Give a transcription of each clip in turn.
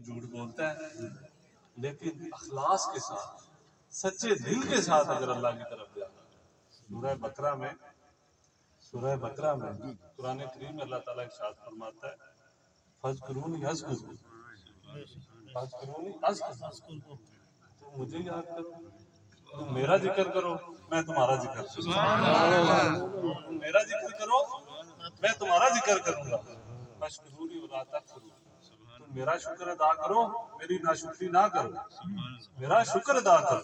جھوٹ بولتا ہے لیکن اخلاص کے ساتھ سچے دل کے ساتھ اگر اللہ کی طرف جانا. سورہ بقرہ میں قرآن کریم میں اللہ تعالیٰ ارشاد فرماتا ہے فَاذْكُرُونِي أَذْكُرْكُمْ فَاذْكُرُونِي أَذْكُرْكُمْ. تم مجھے یاد کرو، تم میرا ذکر کرو، میں تمہارا ذکر کروں گا. تم میرا ذکر کرو، میں تمہارا ذکر کروں گا. فَاشْكُرُونِي وَلَا تَكْفُرُونِ. تم میرا شکر ادا کرو، میری ناشکری نہ کرو. میرا شکر ادا کرو.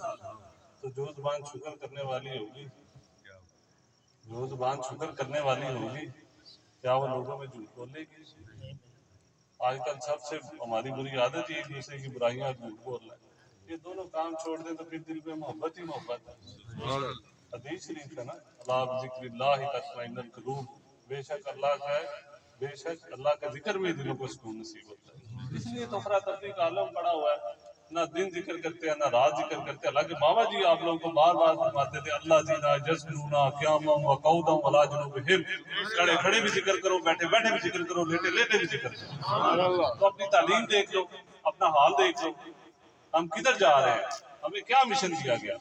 تو جو زبان شکر کرنے والی ہوگی، جو زبان شکر کرنے والی ہوگی، کیا وہ لوگوں میں جھوٹ بولے گی؟ آج کل سب سے ہماری بری عادت ہے ایک دوسرے کی برائیاں اور جھوٹ بولنا ہے. یہ دونوں کام چھوڑ دیں تو پھر دل میں محبت ہی محبت ہے. حدیث شریف ہے نا، اللہ بذکر اللہ تطمئن القلوب. بے شک اللہ کا ہے، بے شک اللہ کا ذکر میں دلوں کو سکون نصیب ہوتا ہے. اس لیے تو افراتفری کا عالم پڑا ہوا ہے، نہ دن ذکر کرتے ہیں نہ رات ذکر کرتے ہیں. حالانکہ بابا جی آپ لوگوں کو بار بار فرماتے تھے اللہ زینا یذکرون قیاما وقعودا وعلی جنوبہم. کھڑے کھڑے بھی ذکر کرو، بیٹھے بیٹھے بھی ذکر کرو، لیٹے لیٹے بھی ذکر کرو. تو اپنی تعلیم دیکھ لو، اپنا حال دیکھ لو، ہم کدھر جا رہے ہیں، ہمیں کیا مشن دیا گیا،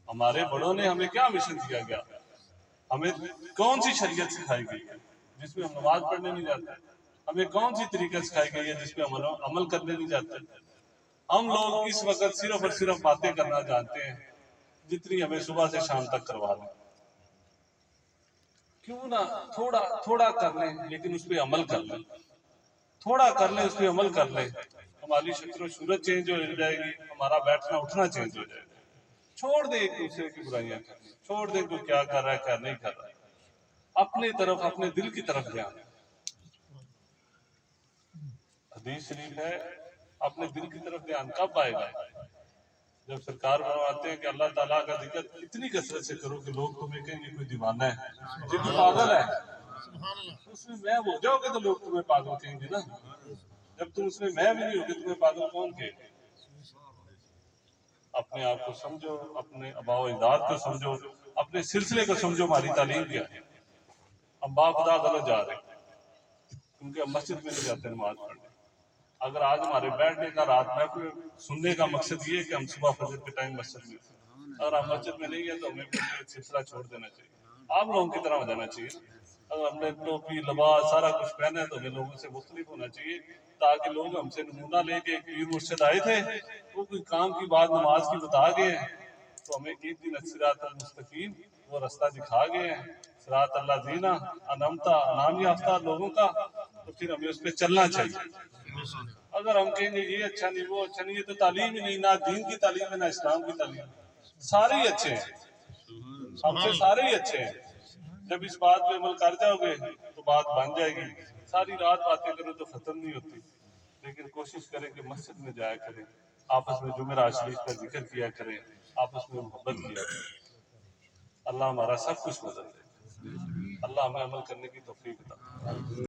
ہمارے بڑوں نے ہمیں کیا مشن دیا گیا، ہمیں کون سی شریعت سکھائی گئی ہے جس میں ہم نماز پڑھنے نہیں جاتے، ہمیں کون سی طریقہ سکھائی گئی ہے جس پہ ہم عمل کرنے نہیں جاتے. ہم لوگ اس وقت صرف اور صرف باتیں کرنا جانتے ہیں جتنی ہمیں صبح سے شام تک کروا دیں. کیوں نہ تھوڑا تھوڑا کر لیں لیکن اس پہ عمل کر لیں، تھوڑا کر لیں اس پہ عمل کر لیں. ہماری شکل و صورت چینج ہو جائے گی، ہمارا بیٹھنا اٹھنا چینج ہو جائے گا. چھوڑ دیں ایک دوسرے کی برائیاں کرنی، چھوڑ دیں کوئی کیا کر رہا ہے کیا نہیں کر رہا ہے. اپنی طرف اپنے دل کی طرف دھیان. حدیث شریف ہے اپنے دل کی طرف دھیان کب آئے گا؟ جب سرکار فرماتے ہیں کہ اللہ تعالیٰ کا ذکر اتنی کثرت سے کرو کہ لوگ تمہیں کہیں گے کوئی دیوانہ ہے، یہ کوئی پاگل ہے. اس میں میں ہو جاؤ گے تو لوگ تمہیں پاگل کہیں گے نا. جب تم اس میں میں بھی نہیں ہوگے تمہیں پاگل کون کہے گا؟ اپنے آپ کو سمجھو، اپنے آباء و اجداد کو سمجھو، اپنے سلسلے کو سمجھو. ہماری تعلیم کیا ہے؟ ہم باخدا غلط جا رہے ہیں کیونکہ ہم مسجد میں نہیں جاتے نماز پڑھنے. اگر آج ہمارے بیٹھنے کا رات میں سننے کا مقصد یہ ہے کہ ہم صبح فجر کے ٹائم مسجد میں، اگر ہم مسجد میں نہیں ہیں تو ہمیں سلسلہ چھوڑ دینا چاہیے. آپ لوگوں کی طرح ہو جانا چاہیے. اگر ہم نے ٹوپی لباس سارا کچھ پہنا ہے تو ہمیں لوگوں سے مختلف ہونا چاہیے تاکہ لوگ ہم سے نمونہ لے کے. ایک پیر مرشد آئے تھے، وہ کوئی کام کی بات نماز کی بتا گئے ہیں تو ہمیں ایک دن الصراط المستقیم وہ رستہ دکھا گئے ہیں، صراط اللہ دینا انعمتا انعام یافتہ لوگوں کا، تو پھر ہمیں اس پہ چلنا چاہیے. اگر ہم کہیں گے یہ اچھا نہیں وہ اچھا نہیں، یہ تو تعلیم ہی نہیں، نہ دین کی تعلیم ہے نہ اسلام کی تعلیم. سارے ہی اچھے ہیں، ہم سے سارے ہی اچھے ہیں. جب اس بات پہ عمل کر جاؤ گے تو بات بن جائے گی. ساری رات باتیں کرو تو ختم نہیں ہوتی. لیکن کوشش کریں کہ مسجد میں جایا کریں، آپس میں جمعرات شریف کا ذکر کیا کریں، آپس میں محبت کیا کریں. اللہ ہمارا سب کچھ بدل دے. اللہ ہمیں عمل کرنے کی توفیق عطا فرمائے.